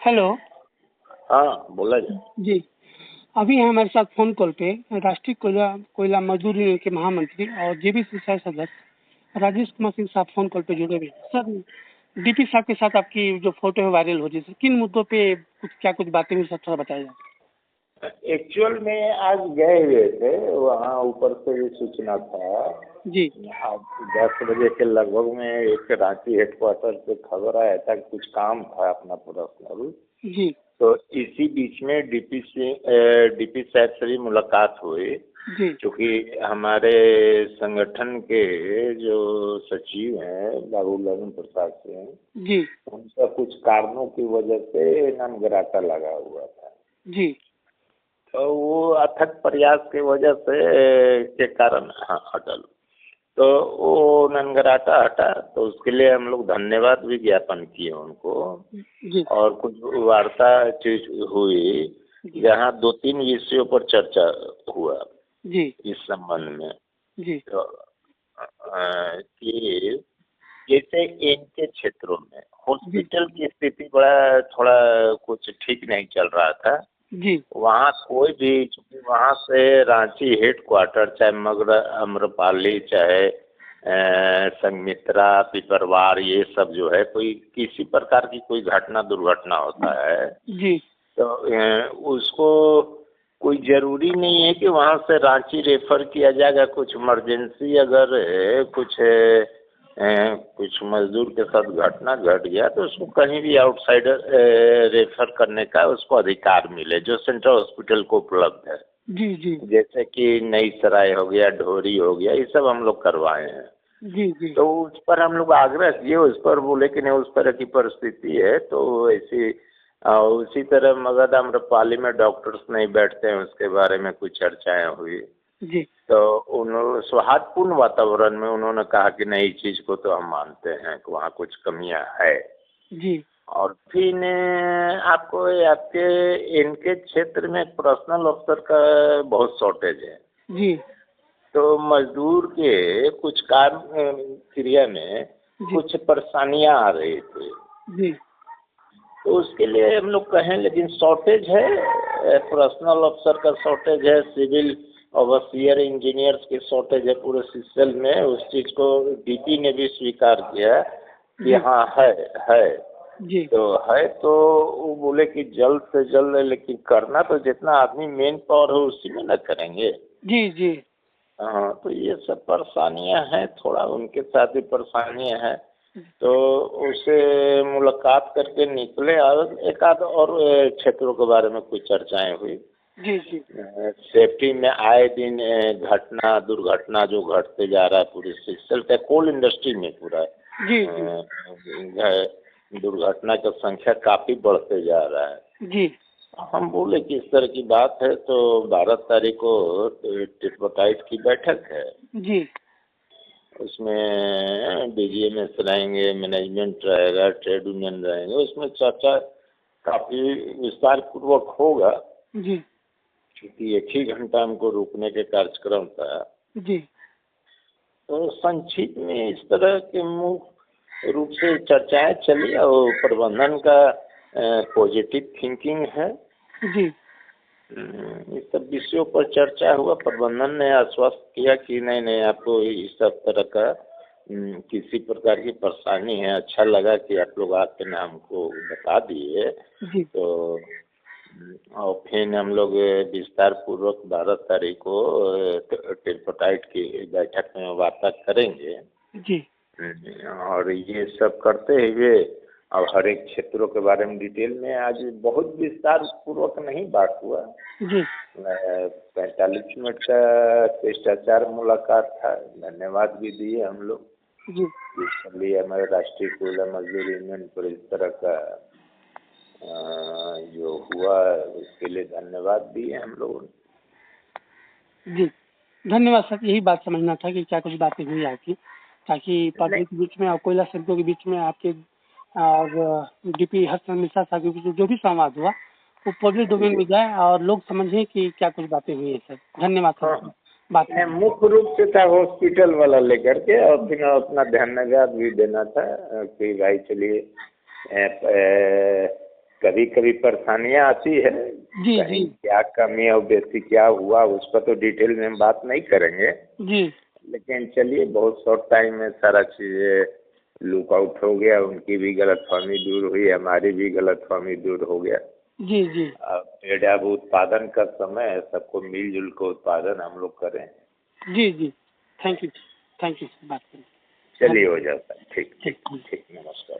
Hello. हाँ बोला जी। जी, अभी हैं हमारे साथ फ़ोन कॉल पे राष्ट्रीय कोयला कोयला मजदूर यूनियन के महामंत्री और जेबीसी सदस्य राजेश कुमार सिंह साहब फ़ोन कॉल पे जुड़े हुए हैं। सर, डीपी साहब के साथ आपकी जो फ़ोटो है वायरल हो रही है, किन मुद्दों पे कुछ बातें हुई सर, थोड़ा बताइए। एक्चुअल में आज गए हुए थे वहाँ, ऊपर से भी सूचना था। जी आज 10 बजे के लगभग में एक रांची हेडक्वार्टर से खबर आया था कि कुछ काम था अपना पर्सनल। जी तो इसी बीच में डीपी साहब से भी मुलाकात हुई। जी क्योंकि हमारे संगठन के जो सचिव हैं बाबू ललन प्रसाद सिंह, जी उनका कुछ कारणों की वजह से नामगराता लगा हुआ था। जी तो वो अथक प्रयास की वजह से के कारण हाँ अटल, तो वो ननगराटा हटा। तो उसके लिए हम लोग धन्यवाद भी ज्ञापन किए उनको। जी और कुछ वार्ता चीज हुई जहाँ 2-3 विषयों पर चर्चा हुआ जी इस संबंध में। जी तो कि जैसे इनके क्षेत्रों में जी हॉस्पिटल की स्थिति बड़ा थोड़ा कुछ ठीक नहीं चल रहा था। जी वहाँ कोई भी, चूँकि वहाँ से रांची हेडक्वार्टर, चाहे मगर अम्रपाली, चाहे संघमित्रा, पिपरवार, ये सब जो है, कोई किसी प्रकार की कोई घटना दुर्घटना होता है जी तो उसको कोई ज़रूरी नहीं है कि वहाँ से रांची रेफर किया जाएगा। कुछ इमरजेंसी अगर कुछ मजदूर के साथ घटना घट गया तो उसको कहीं भी आउटसाइडर रेफर करने का उसको अधिकार मिले, जो सेंट्रल हॉस्पिटल को उपलब्ध है। जी जी जैसे कि नई सराय हो गया, ढोरी हो गया, ये सब हम लोग करवाए हैं। जी जी तो उस पर हम लोग आग्रह किए, उस पर बोले कि नहीं उस तरह की परिस्थिति है तो ऐसी उसी तरह मगध अम्रपाली में डॉक्टर्स नहीं बैठते हैं, उसके बारे में कुछ चर्चाएं हुई। जी तो उन्होंने सौहार्दपूर्ण वातावरण में उन्होंने कहा कि नहीं, इस चीज़ को तो हम मानते हैं कि वहाँ कुछ कमियां है। जी और फिर आपको आपके इनके क्षेत्र में पर्सनल अफसर का बहुत शॉर्टेज है। जी तो मजदूर के कुछ काम क्रिया में जी कुछ परेशानियां आ रही थी। जी तो उसके लिए हम लोग कहें, लेकिन शॉर्टेज है, पर्सनल अफसर का शॉर्टेज है, सिविल ओवरसियर इंजीनियर्स की शॉर्टेज है पूरे सिस्टम में। उस चीज़ को डीपी ने भी स्वीकार किया कि हाँ है। जी तो है तो वो बोले कि जल्द से जल्द, लेकिन करना तो जितना आदमी मेन पावर है उसी में न करेंगे। जी जी हाँ, तो ये सब परेशानियां हैं, थोड़ा उनके साथ भी परेशानियां हैं। तो उससे मुलाकात करके निकले और एक आध और क्षेत्रों के बारे में कुछ चर्चाएं हुई। जी जी सेफ्टी में आए दिन घटना दुर्घटना जो घटते जा रहा है पूरी सिस्टम का, कोल इंडस्ट्री में पूरा जी दुर्घटना की संख्या काफ़ी बढ़ते जा रहा है। जी हम बोले कि इस तरह की बात है तो 12 तारीख को ट्रिपटाइट की बैठक है। जी उसमें डीजीएमएस रहेंगे, मैनेजमेंट रहेगा, ट्रेड यूनियन रहेंगे, उसमें चर्चा काफ़ी विस्तार पूर्वक होगा। जी क्योंकि 1 ही घंटा हमको रुकने के कार्यक्रम था। जी तो संक्षिप्त में इस तरह के मुख्य रूप से चर्चाएं चली और प्रबंधन का पॉजिटिव थिंकिंग है। जी इस सब विषयों पर चर्चा हुआ। प्रबंधन ने आश्वस्त किया कि नहीं आपको इस सब तरह का किसी प्रकार की परेशानी है, अच्छा लगा कि आप लोग आपके नाम को बता दिए। जी तो और फिर हम लोग विस्तार पूर्वक 12 तारीख को ट्रिपटाइट की बैठक में वार्ता करेंगे। जी और ये सब करते हुए अब हर एक क्षेत्रों के बारे में डिटेल में आज बहुत विस्तार पूर्वक नहीं बात हुआ। जी 45 मिनट का शिष्टाचार मुलाकात था। धन्यवाद भी दिए हम लोग जी इसके लिए, हमारे राष्ट्रीय कोयला मजदूर यूनियन पर इस तरह का जो हुआ उसके लिए धन्यवाद दिए हम लोगों ने। जी धन्यवाद सर, यही बात समझना था कि क्या कुछ बातें हुई आपकी, ताकि पब्लिक के बीच में और कोयला श्रमिकों के बीच में आपके और डीपी हसन मिश्रा साहब के बीच में जो भी संवाद हुआ वो पब्लिक डोमेन में जाए और लोग समझें कि क्या कुछ बातें हुई है सर। धन्यवाद सर। हाँ, बात मुख्य रूप से था हॉस्पिटल वाला लेकर के, और फिर अपना धन्यवाद भी देना था कि भाई चलिए कभी कभी परेशानियां आती है, जी कहीं जी क्या कमी और बेसी क्या हुआ उस पर तो डिटेल में हम बात नहीं करेंगे, जी लेकिन चलिए बहुत शॉर्ट टाइम में सारा चीज़ें लुक आउट हो गया, उनकी भी गलतफहमी दूर हुई, हमारी भी गलतफहमी दूर हो गया। जी जी अब पेड़ अब उत्पादन का समय है, सबको मिलजुल कर उत्पादन हम लोग करें। जी जी थैंक यू बात करें। चलिए हो जाता है, ठीक ठीक ठीक ठीक, नमस्कार।